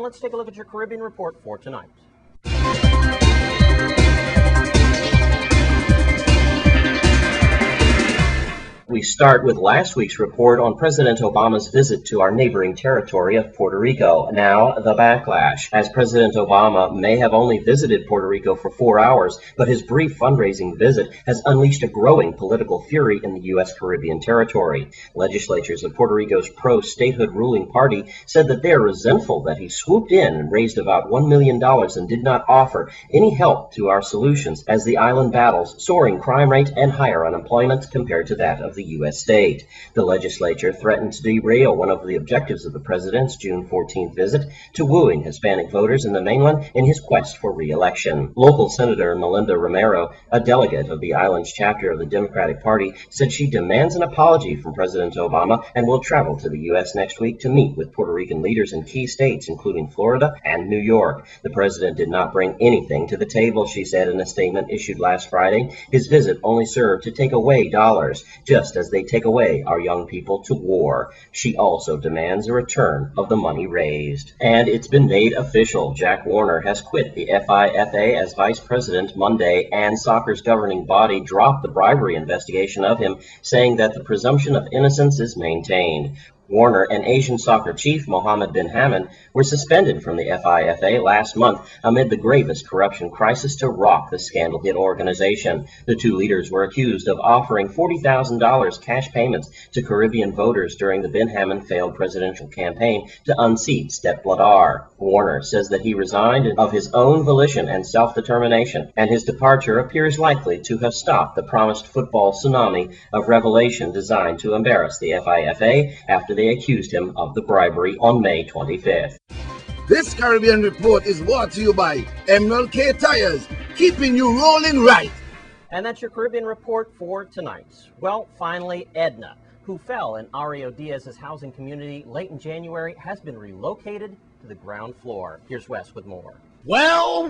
let's take a look at your Caribbean report for tonight. We start with last week's report on President Obama's visit to our neighboring territory of Puerto Rico. Now, the backlash, as President Obama may have only visited Puerto Rico for 4 hours, but his brief fundraising visit has unleashed a growing political fury in the U.S. Caribbean territory. Legislatures of Puerto Rico's pro-statehood ruling party said that they are resentful that he swooped in and raised about $1 million and did not offer any help to our solutions as the island battles soaring crime rate and higher unemployment compared to that of the U.S. state. The legislature threatened to derail one of the objectives of the president's June 14th visit to wooing Hispanic voters in the mainland in his quest for re-election. Local Senator Melinda Romero, a delegate of the island's chapter of the Democratic Party, said she demands an apology from President Obama and will travel to the U.S. next week to meet with Puerto Rican leaders in key states, including Florida and New York. The president did not bring anything to the table, she said in a statement issued last Friday. His visit only served to take away dollars, just as they take away our young people to war. She also demands a return of the money raised. And it's been made official. Jack Warner has quit the FIFA as vice president Monday, and soccer's governing body dropped the bribery investigation of him, saying that the presumption of innocence is maintained. Warner and Asian soccer chief Mohammed bin Hamad were suspended from the FIFA last month amid the gravest corruption crisis to rock the scandal-hit organization. The two leaders were accused of offering $40,000 cash payments to Caribbean voters during the bin Hamad failed presidential campaign to unseat Step Bladar. Warner says that he resigned of his own volition and self-determination, and his departure appears likely to have stopped the promised football tsunami of revelation designed to embarrass the FIFA after they accused him of the bribery on May 25th. This Caribbean report is brought to you by MLK Tires, keeping you rolling right. And that's your Caribbean report for tonight. Well, finally, Edna, who fell in Ario Diaz's housing community late in January, has been relocated to the ground floor. Here's Wes with more. Well,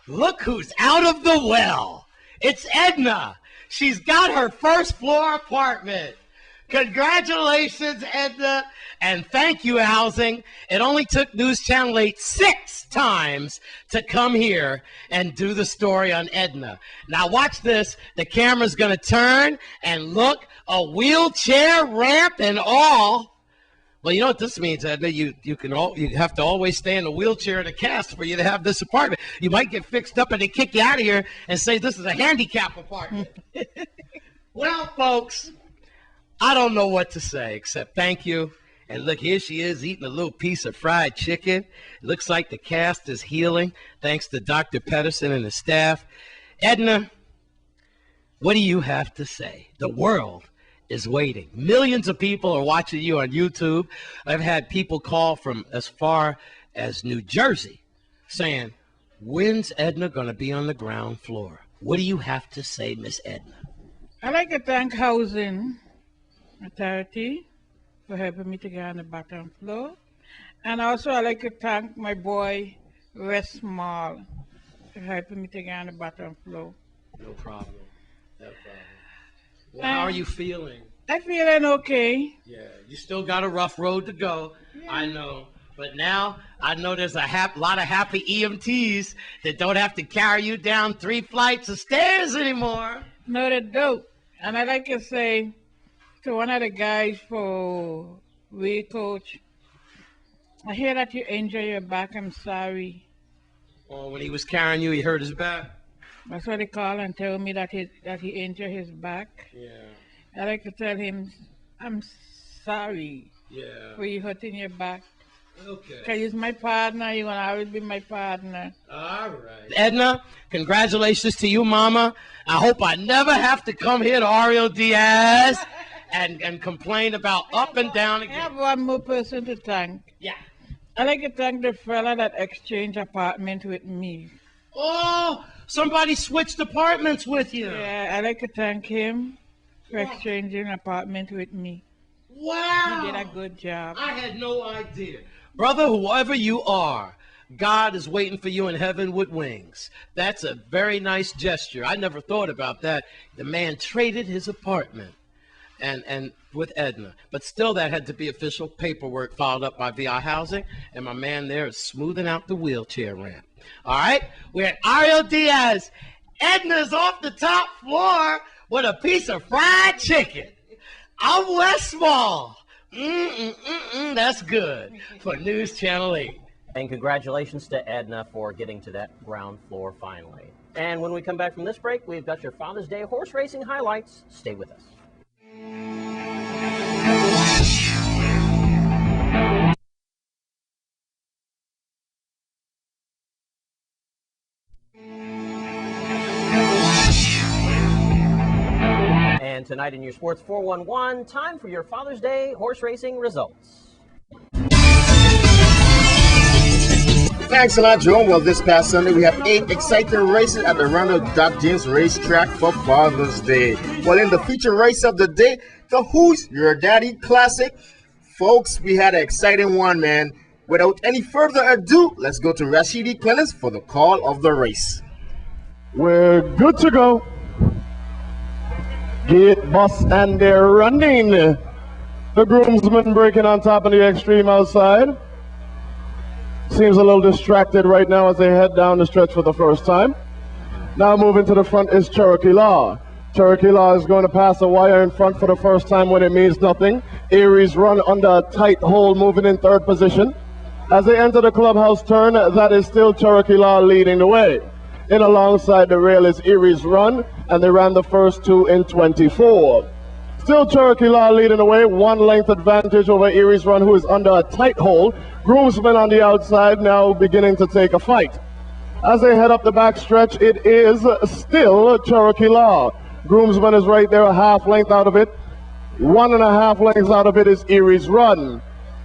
look who's out of the well. It's Edna. She's got her first floor apartment. Congratulations, Edna, and thank you, Housing. It only took News Channel 8 6 times to come here and do the story on Edna. Now watch this. The camera's going to turn, and look, a wheelchair ramp and all. Well, you know what this means, Edna? You have to always stay in a wheelchair in a cast for you to have this apartment. You might get fixed up and they kick you out of here and say this is a handicap apartment. Well, folks, I don't know what to say except thank you. And look, here she is eating a little piece of fried chicken. It looks like the cast is healing thanks to Dr. Pedersen and his staff. Edna, what do you have to say? The world is waiting. Millions of people are watching you on YouTube. I've had people call from as far as New Jersey saying, when's Edna going to be on the ground floor? What do you have to say, Miss Edna? I'd like to thank Housing Authority for helping me to get on the bottom floor. And also I'd like to thank my boy, Wes Small, for helping me to get on the bottom floor. No problem. No problem. Well, how are you feeling? I'm feeling okay. Yeah, you still got a rough road to go. Yeah. I know. But now I know there's a lot of happy EMTs that don't have to carry you down 3 flights of stairs anymore. No, they don't. And I'd like to say to one of the guys for Way Coach, I hear that you injured your back. I'm sorry. Oh, when he was carrying you, he hurt his back? That's what they call and tell me that he injured his back. Yeah. I like to tell him, I'm sorry for you hurting your back. Okay. Because he's my partner. You're going to always be my partner. All right. Edna, congratulations to you, Mama. I hope I never have to come here to Ario Diaz and complain about up and down again. I have one more person to thank. Yeah. I'd like to thank the fella that exchanged apartment with me. Oh, somebody switched apartments with you. Yeah, I'd like to thank him for exchanging apartment with me. Wow. He did a good job. I had no idea. Brother, whoever you are, God is waiting for you in heaven with wings. That's a very nice gesture. I never thought about that. The man traded his apartment. and with Edna. But still, that had to be official paperwork filed up by VI Housing, and my man there is smoothing out the wheelchair ramp. All right, we're at Ariel Diaz. Edna's off the top floor with a piece of fried chicken. I'm West Small. That's good for News Channel 8. And congratulations to Edna for getting to that ground floor finally. And when we come back from this break, we've got your Father's Day horse racing highlights. Stay with us. And tonight in your Sports 411, time for your Father's Day horse racing results. Thanks a lot, Joe. Well, this past Sunday, we have 8 exciting races at the Ronald Doc James Racetrack for Father's Day. Well, in the feature race of the day, the Who's Your Daddy Classic. Folks, we had an exciting one, man. Without any further ado, let's go to Rashidi Clemens for the call of the race. We're good to go. Gate bus and they're running. The groomsman breaking on top of the extreme outside. Seems a little distracted right now as they head down the stretch for the first time. Now moving to the front is Cherokee Law. Cherokee Law is going to pass a wire in front for the first time when it means nothing. Erie's Run under a tight hold, moving in third position. As they enter the clubhouse turn, that is still Cherokee Law leading the way. In alongside the rail is Erie's Run, and they ran the first 2 in 24. Still Cherokee Law leading the way, 1 length advantage over Erie's Run, who is under a tight hold. Groomsmen on the outside now beginning to take a fight. As they head up the back stretch, it is still Cherokee Law. Groomsman is right there, a half length out of it. 1.5 lengths out of it is Erie's Run.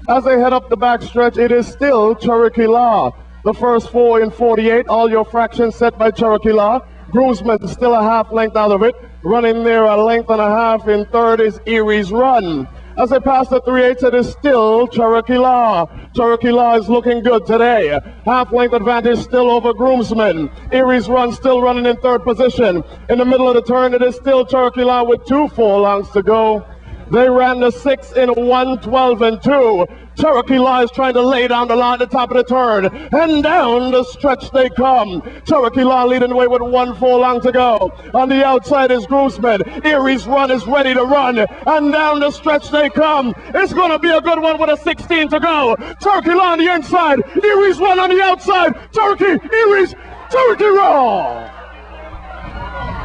As they head up the back stretch, it is still Cherokee Law. The first 4 in 48, all your fractions set by Cherokee Law. Groomsman is still a half length out of it. Running there a length and a half in third is Erie's Run. As they pass the 3/8, it is still Cherokee Law. Cherokee Law is looking good today. Half length advantage still over Groomsman. Erie's Run still running in third position. In the middle of the turn, it is still Cherokee Law with 2 furlongs to go. They ran the 6 in 1:12 and 2. Cherokee Law is trying to lay down the law at the top of the turn. And down the stretch they come. Cherokee Law leading the way with 1 furlong to go. On the outside is Groomsman. Erie's Run is ready to run. And down the stretch they come. It's going to be a good one with a 16 to go. Cherokee Law on the inside. Erie's Run on the outside. Cherokee Law.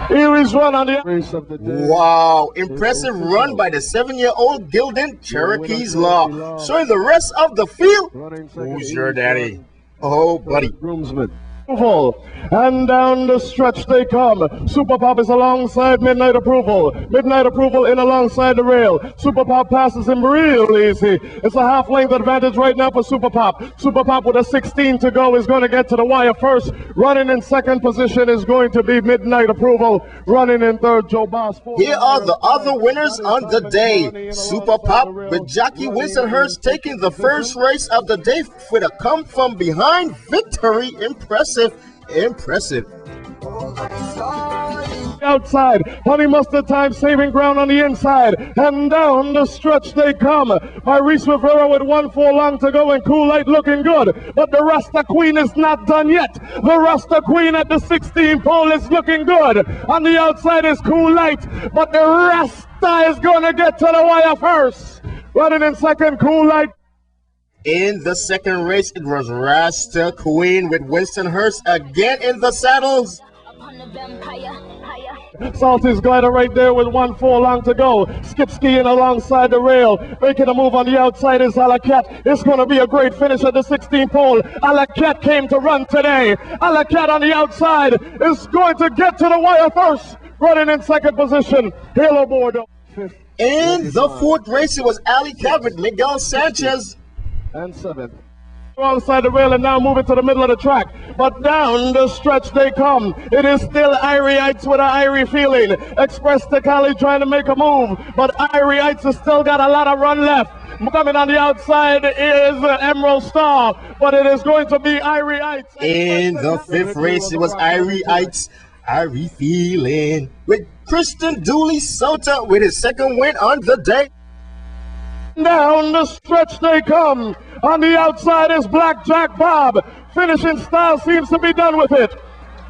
Erie's Run on the race of the day. Wow, impressive run by the 7-year-old Gildan Cherokee's Law. Showing the rest of the field. Who's your daddy? Oh, buddy. Groomsman. And down the stretch they come. Super Pop is alongside Midnight Approval. Midnight Approval in alongside the rail. Super Pop passes him real easy. It's a half length advantage right now for Super Pop. Super Pop with a 16 to go is going to get to the wire first. Running in second position is going to be Midnight Approval. Running in third, Joe Boss. Here are the other winners on the day. Super Pop with Jackie Winstonhurst taking the first race of the day with a come from behind victory. Impressive. Outside, Honey Mustard Time saving ground on the inside, and down the stretch they come. Maurice Rivera with 1 furlong to go, and Cool Light looking good, but the Rasta Queen is not done yet. The Rasta Queen at the 16 pole is looking good. On the outside is Cool Light, but the Rasta is going to get to the wire first. Running in second, Cool Light. In the second race, it was Rasta Queen with Winstonhurst again in the saddles. Salty's glider right there with 1 furlong to go. Skip skiing alongside the rail. Making a move on the outside is Alacat. It's going to be a great finish at the 16 pole. Alacat came to run today. Alacat on the outside is going to get to the wire first. Running in second position. Halo Bordeaux. In the fourth race, it was Alacat with Miguel Sanchez. And 7th. Alongside the rail and now moving to the middle of the track. But down the stretch they come. It is still Irie-ites with an Irie feeling. Express to Cali trying to make a move. But Irie-ites has still got a lot of run left. Coming on the outside is Emerald Star. But it is going to be Irie-ites. In the fifth race, it was Irie-ites Irie feeling. With Christian Dooley Soto with his second win on the day. Down the stretch they come. On the outside is Blackjack Bob. Finishing style seems to be done with it.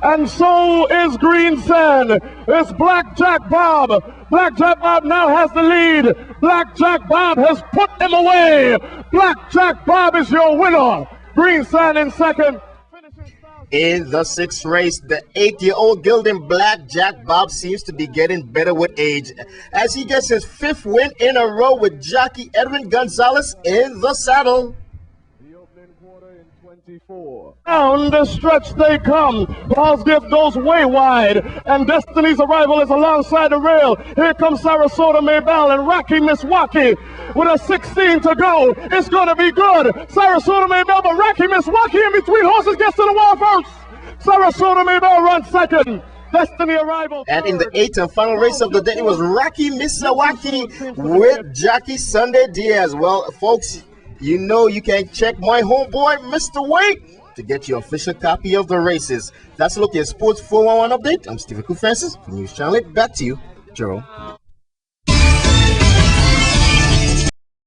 And so is Green Sand. It's Blackjack Bob. Blackjack Bob now has the lead. Blackjack Bob has put him away. Blackjack Bob is your winner. Green Sand in second. In the sixth race, the 8-year-old gelding Blackjack Bob seems to be getting better with age as he gets his fifth win in a row with jockey Edwin Gonzalez in the saddle. The opening quarter in 24. Down the stretch they come. Paul's gift goes way wide, and Destiny's Arrival is alongside the rail. Here comes Sarasota Maybell and Rocky Miswaki with a 16 to go. It's going to be good. Sarasota Maybell, but Rocky Miswaki in between horses gets to the wall first. Sarasota Maybell runs second. Destiny Arrival. And in the eighth and final race of the day, it was Rocky Miswaki with jockey Sunday Diaz. Well, folks, you know you can check my homeboy, Mr. Wade, to get your official copy of the races. That's a look at Sports 411 update. I'm Stephen Francis from News Channel 8. Back to you, Jerome.